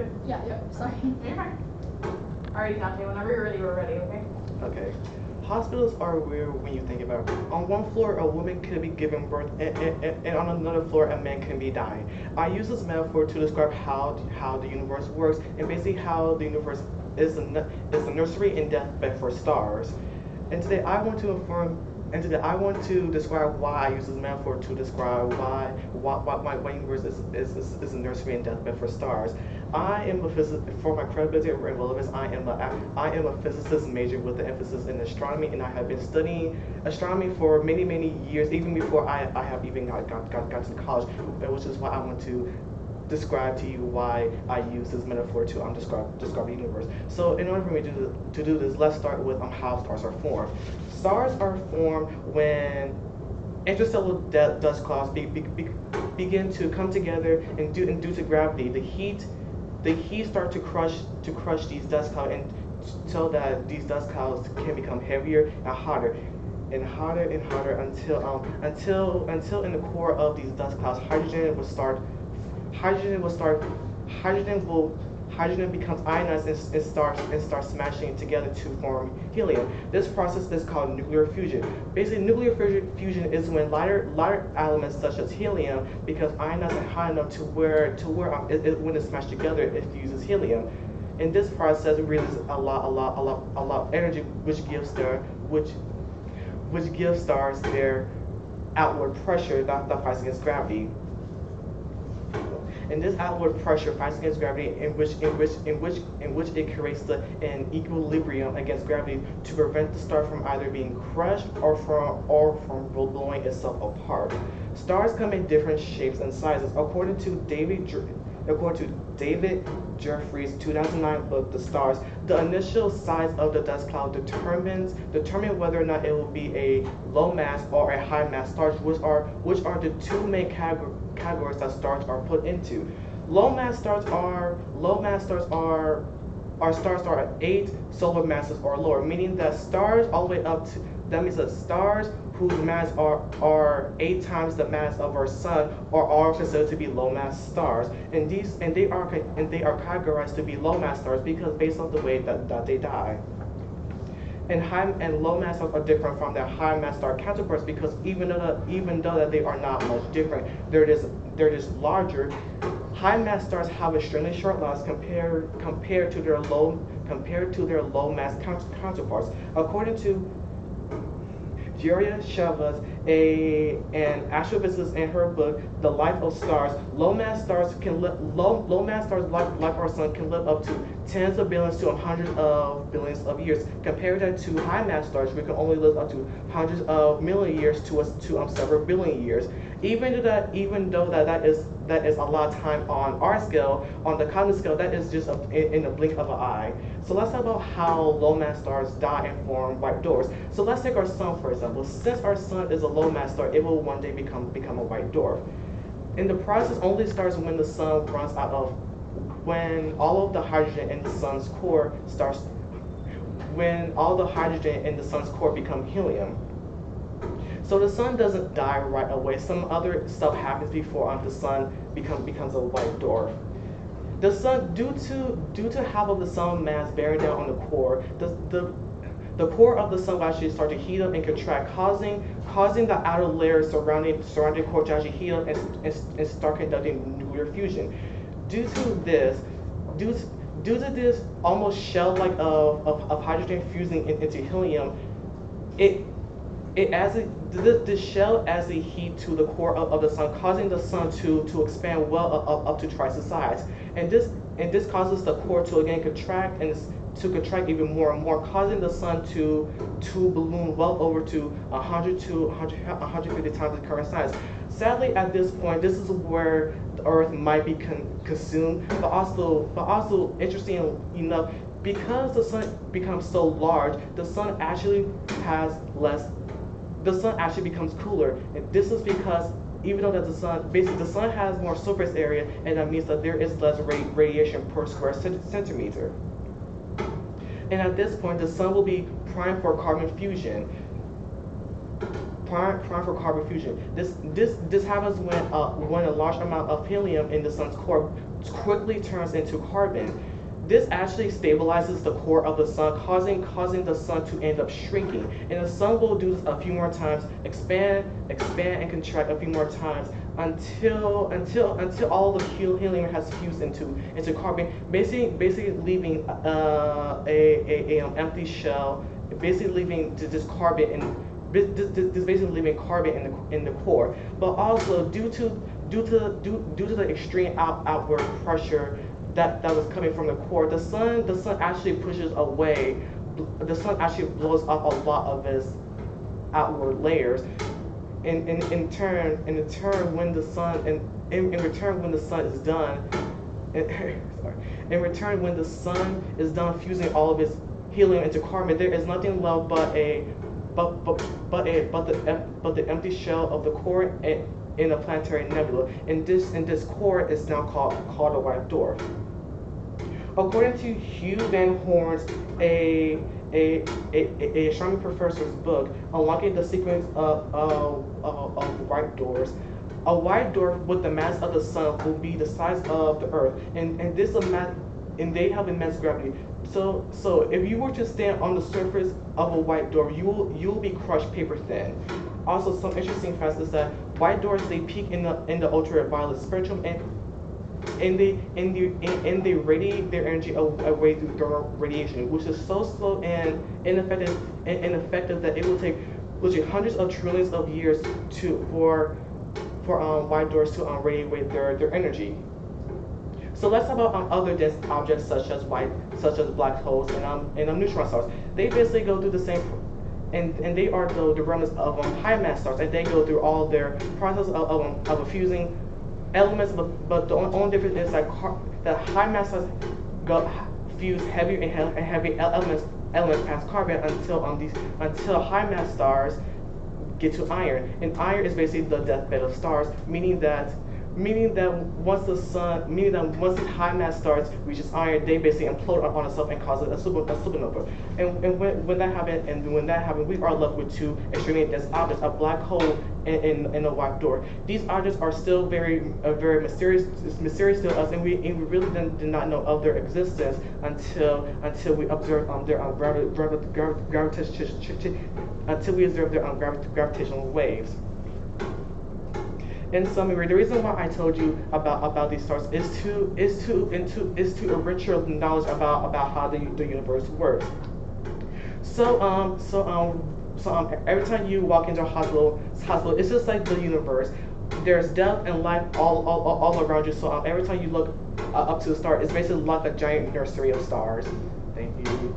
good. Yeah, sorry. You're fine. Alrighty, Dontae, whenever you're ready, we're ready, okay? Okay. Hospitals are weird when you think about it. On one floor, a woman could be giving birth, and on another floor, a man can be dying. I use this metaphor to describe how the universe works, and basically how the universe is a nursery and deathbed for stars. And today I want to describe why I use this metaphor to describe why universe is a nursery and deathbed for stars. I am a physicist, for my credibility and relevance, I am a physicist major with an emphasis in astronomy, and I have been studying astronomy for many years, even before I have even got to college, which is why I want to describe to you why I use this metaphor to describe the universe. So in order for me to do this, let's start with how stars are formed. Stars are formed when interstellar dust clouds begin to come together, and due to gravity, the heat starts to crush these dust clouds, and so that these dust clouds can become heavier and hotter and hotter and hotter until in the core of these dust clouds, hydrogen will start hydrogen becomes ionized and starts smashing together to form helium. This process is called nuclear fusion. Basically, nuclear fusion is when lighter elements such as helium becomes ionized and high enough to where when it's smashed together, it fuses helium. And this process releases a lot of energy, which gives stars their outward pressure that fights against gravity. And this outward pressure fights against gravity, in which it creates an equilibrium against gravity to prevent the star from either being crushed or from blowing itself apart. Stars come in different shapes and sizes. According to David Jeffries' 2009 book, The Stars, the initial size of the dust cloud determine whether or not it will be a low mass or a high mass stars, which are the two main categories that stars are put into. Low mass stars are stars are at 8 solar masses or lower, meaning that stars all the way up to that means that stars whose mass are 8 times the mass of our sun are all considered to be low mass stars, and they are categorized to be low mass stars because based on the way that they die. And high and low mass stars are different from their high mass star counterparts because even though that they are not much different, they're just larger. High mass stars have extremely short lives compared to their low mass counterparts. According to Julia Chavez, an astrophysicist, in her book *The Life of Stars*, low mass stars like our sun can live up to tens of billions to hundreds of billions of years. Compared that to high mass stars, we can only live up to hundreds of million years to several billion years. Even though that is a lot of time on our scale, on the cosmic scale, that is just in the blink of an eye. So let's talk about how low mass stars die and form white dwarfs. So let's take our sun for example. Since our sun is a low mass star, it will one day become a white dwarf. In the process, only starts when the sun runs out of when all of the hydrogen in the sun's core become helium. So the sun doesn't die right away. Some other stuff happens before the sun becomes a white dwarf. The sun, due to half of the sun mass bearing down on the core, the core of the sun will actually start to heat up and contract, causing the outer layer surrounding the core to actually heat up and start conducting nuclear fusion. Due to this almost shell-like of hydrogen fusing into helium, this shell adds the heat to the core of the sun, causing the sun to expand well up to twice the size. And this causes the core to again contract and to contract even more and more, causing the sun to balloon well over to 100 to 150 times the current size. Sadly, at this point, this is where the Earth might be consumed, but also interesting enough, because the sun becomes so large, the sun actually becomes cooler, and this is because even though that the sun has more surface area, and that means that there is less radiation per square centimeter. And at this point, the sun will be primed for carbon fusion. This happens when a large amount of helium in the sun's core quickly turns into carbon. This actually stabilizes the core of the sun, causing the sun to end up shrinking. And the sun will do this a few more times, expand, and contract a few more times until all the helium has fused into carbon, basically leaving a empty shell, basically leaving just carbon in. This basically leaving carbon in the core, but also due to the extreme outward pressure that was coming from the core, the sun actually pushes away. The sun actually blows up a lot of its outward layers. In turn, when the sun in return when the sun is done, in return when the sun is done fusing all of its helium into carbon, there is nothing left but the empty shell of the core in a planetary nebula. And this core is now called a white dwarf. According to Hugh Van Horn's a astronomy professor's book, Unlocking the Secrets of White Dwarfs, a white dwarf with the mass of the sun will be the size of the Earth, and they have immense gravity. So if you were to stand on the surface of a white dwarf, you will be crushed paper thin. Also, some interesting facts is that white dwarfs, they peak in the ultraviolet spectrum, and they radiate their energy away through thermal radiation, which is so slow and ineffective that it will take literally hundreds of trillions of years for white dwarfs to radiate their energy. So let's talk about other dense objects such as black holes and neutron stars. They basically go through the same, and they are the remnants of high mass stars, and they go through all their process of fusing elements. But the only difference is that high mass stars fuse heavier and heavy elements past carbon until high mass stars get to iron, and iron is basically the deathbed of stars, meaning that once the high mass stars reaches iron, they basically implode on itself and cause a supernova. And when that happens, we are left with two extremely dense objects: a black hole and a white dwarf. These objects are still very mysterious to us, and we really did not know of their existence until we observed their gravitational waves. In summary, the reason why I told you about these stars is to enrich your knowledge about how the universe works. So every time you walk into a hospital, it's just like the universe. There's death and life all around you. So every time you look up to a star, it's basically like a giant nursery of stars. Thank you.